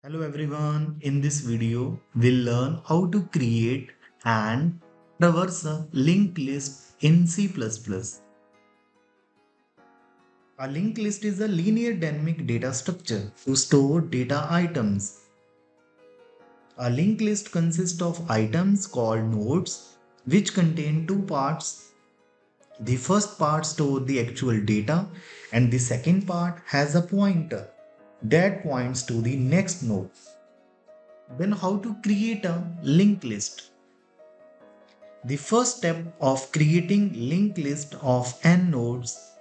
Hello everyone, in this video we'll learn how to create and traverse a linked list in C++. A linked list is a linear dynamic data structure to store data items. A linked list consists of items called nodes which contain two parts. The first part stores the actual data and the second part has a pointer that points to the next node. Then how to create a linked list? The first step of creating linked list of n nodes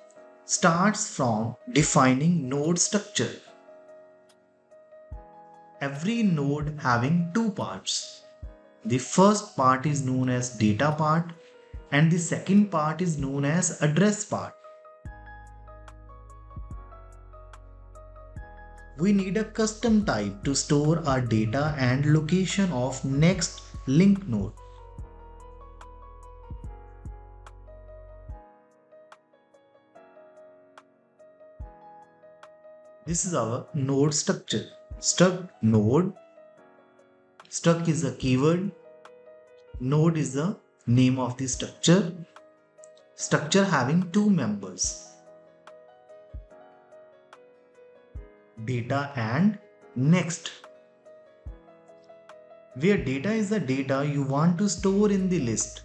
starts from defining node structure. Every node having two parts. The first part is known as data part and the second part is known as address part. We need a custom type to store our data and location of next linked node. This is our node structure. Struct node. Struct is a keyword. Node is the name of the structure. Structure having two members. Data and next. Where data is the data you want to store in the list.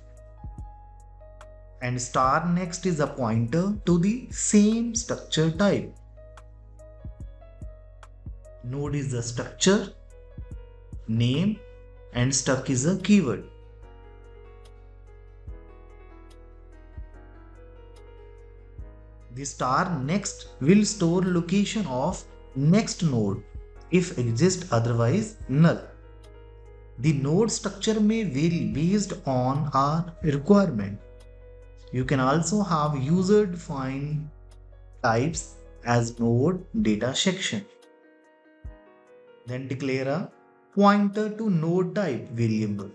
And star next is a pointer to the same structure type. Node is the structure, name, and struct is a keyword. The star next will store location of next node if exist, otherwise null. The node structure may vary based on our requirement. You can also have user defined types as node data section. Then declare a pointer to node type variable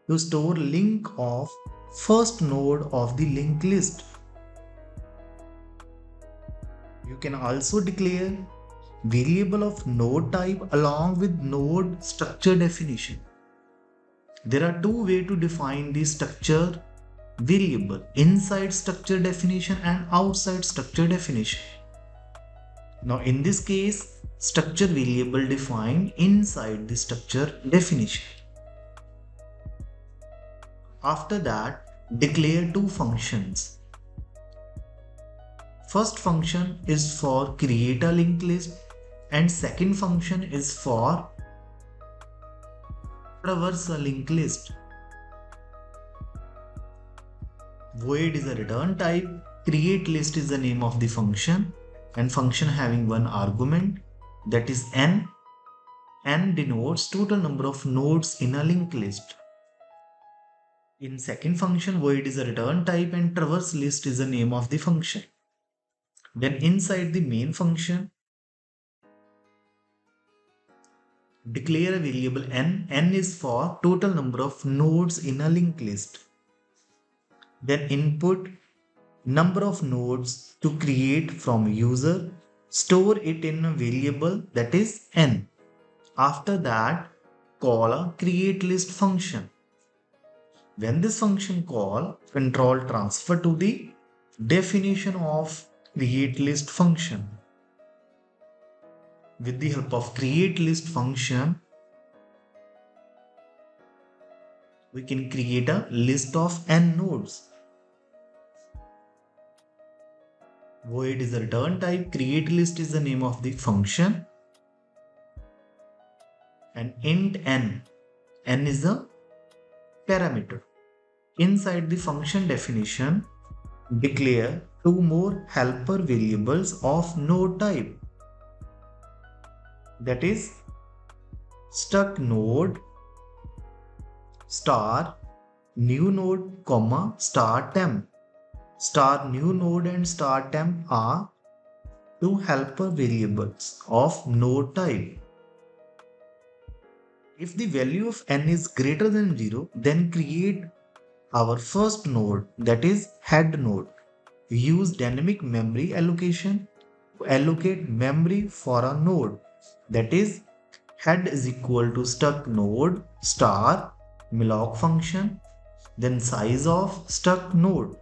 to store link of first node of the linked list. You can also declare variable of node type along with node structure definition. There are two ways to define the structure variable: inside structure definition and outside structure definition. Now in this case, structure variable defined inside the structure definition. After that, declare two functions. First function is for create a linked list and second function is for traverse a linked list. Void is a return type, create list is the name of the function and function having one argument, that is n. N denotes total number of nodes in a linked list. In second function, void is a return type and traverse list is the name of the function. Then inside the main function, declare a variable n. N is for total number of nodes in a linked list. Then input number of nodes to create from user. Store it in a variable that is n. After that, call a create list function. When this function call, control transfer to the definition of create list function. With the help of create list function, we can create a list of n nodes. Void is a return type, create list is the name of the function, and int n. N is a parameter. Inside the function definition, declare two more helper variables of node type, that is struct node star new node comma star temp. Star new node and star temp are two helper variables of node type. If the value of n is greater than 0, then create our first node, that is head node. We use dynamic memory allocation to allocate memory for a node, that is head is equal to struct node star malloc function, then size of struct node.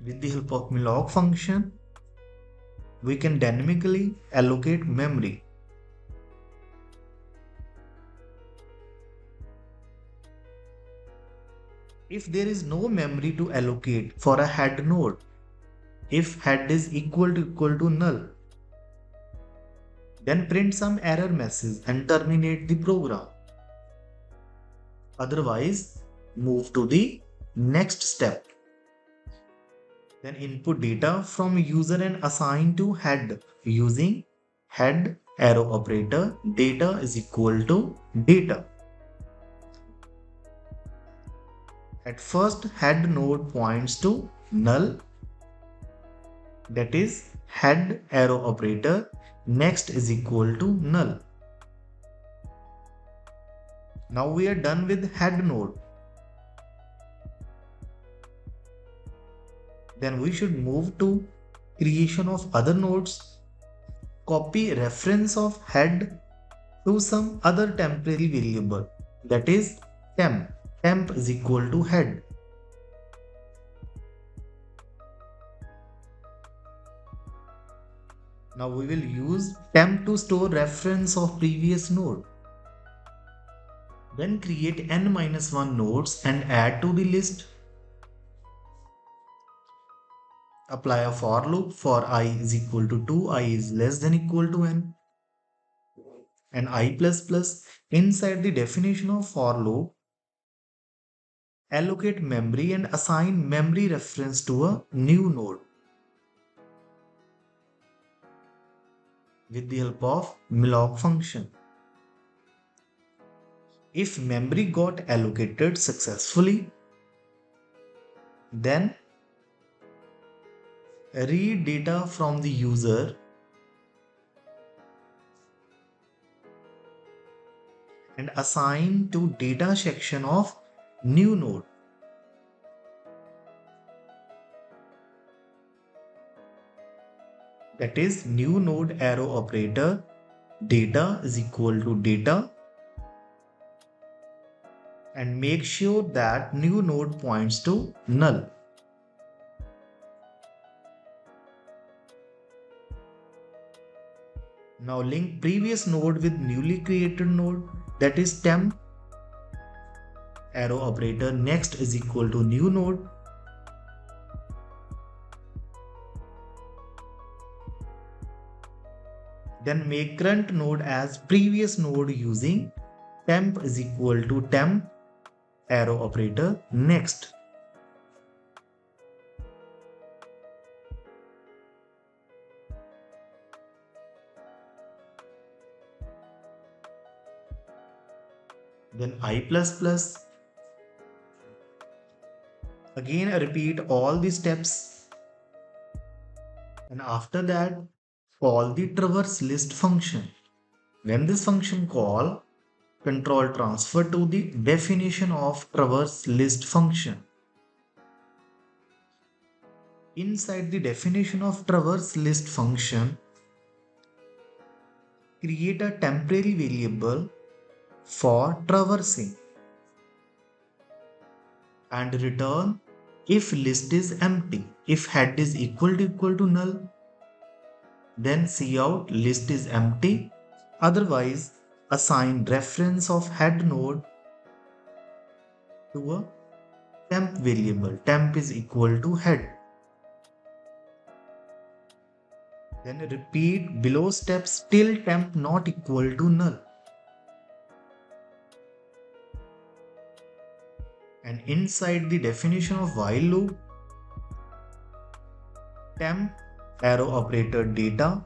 With the help of malloc function, we can dynamically allocate memory. If there is no memory to allocate for a head node, if head is equal to null, then print some error message and terminate the program. Otherwise, move to the next step. Then input data from user and assign to head using head arrow operator. Data is equal to data. At first, head node points to null, that is head arrow operator next is equal to null. Now we are done with head node. Then we should move to creation of other nodes. Copy reference of head to some other temporary variable, that is temp. Temp is equal to head. Now we will use temp to store reference of previous node. Then create n-1 nodes and add to the list. Apply a for loop for I is equal to 2, I is less than equal to n. And I++, inside the definition of for loop, allocate memory and assign memory reference to a new node with the help of malloc function. If memory got allocated successfully, then read data from the user and assign to data section of new node. That is new node arrow operator. Data is equal to data, and make sure that new node points to null. Now link previous node with newly created node, that is temp arrow operator next is equal to new node. Then make current node as previous node using temp is equal to temp arrow operator next. Then I++. Again repeat all the steps. And after that, call the traverse list function. When this function call, control transfer to the definition of traverse list function. Inside the definition of traverse list function, create a temporary variable for traversing and return if list is empty. If head is equal to null, then cout list is empty. Otherwise, assign reference of head node to a temp variable. Temp is equal to head. Then repeat below steps till temp not equal to null. And inside the definition of while loop, temp arrow operator data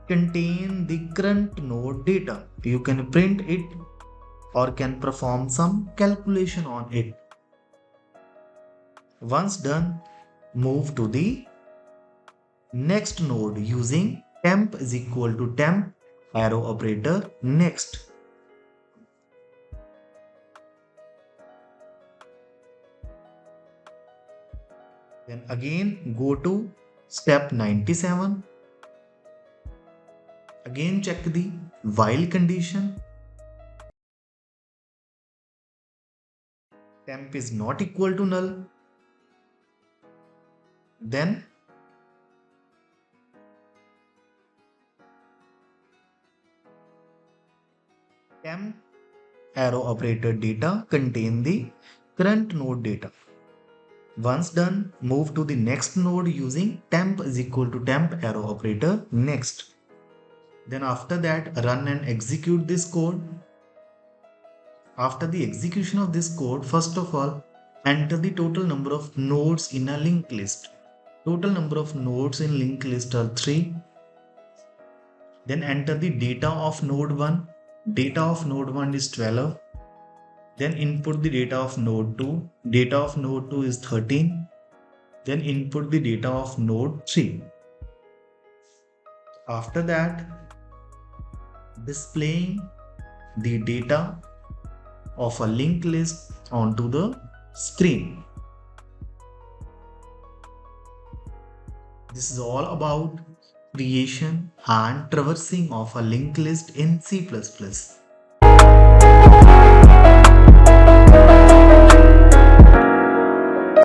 contain the current node data. You can print it or can perform some calculation on it. Once done, move to the next node using temp is equal to temp arrow operator next. Then again go to step 97. Again check the while condition. Temp is not equal to null. Then temp arrow operator data contain the current node data. Once done, move to the next node using temp is equal to temp arrow operator next. Then after that, run and execute this code. After the execution of this code, first of all, enter the total number of nodes in a linked list. Total number of nodes in linked list are 3. Then enter the data of node 1. Data of node 1 is 12. Then input the data of node 2. Data of node 2 is 13. Then input the data of node 3. After that, displaying the data of a linked list onto the screen. This is all about creation and traversing of a linked list in C++.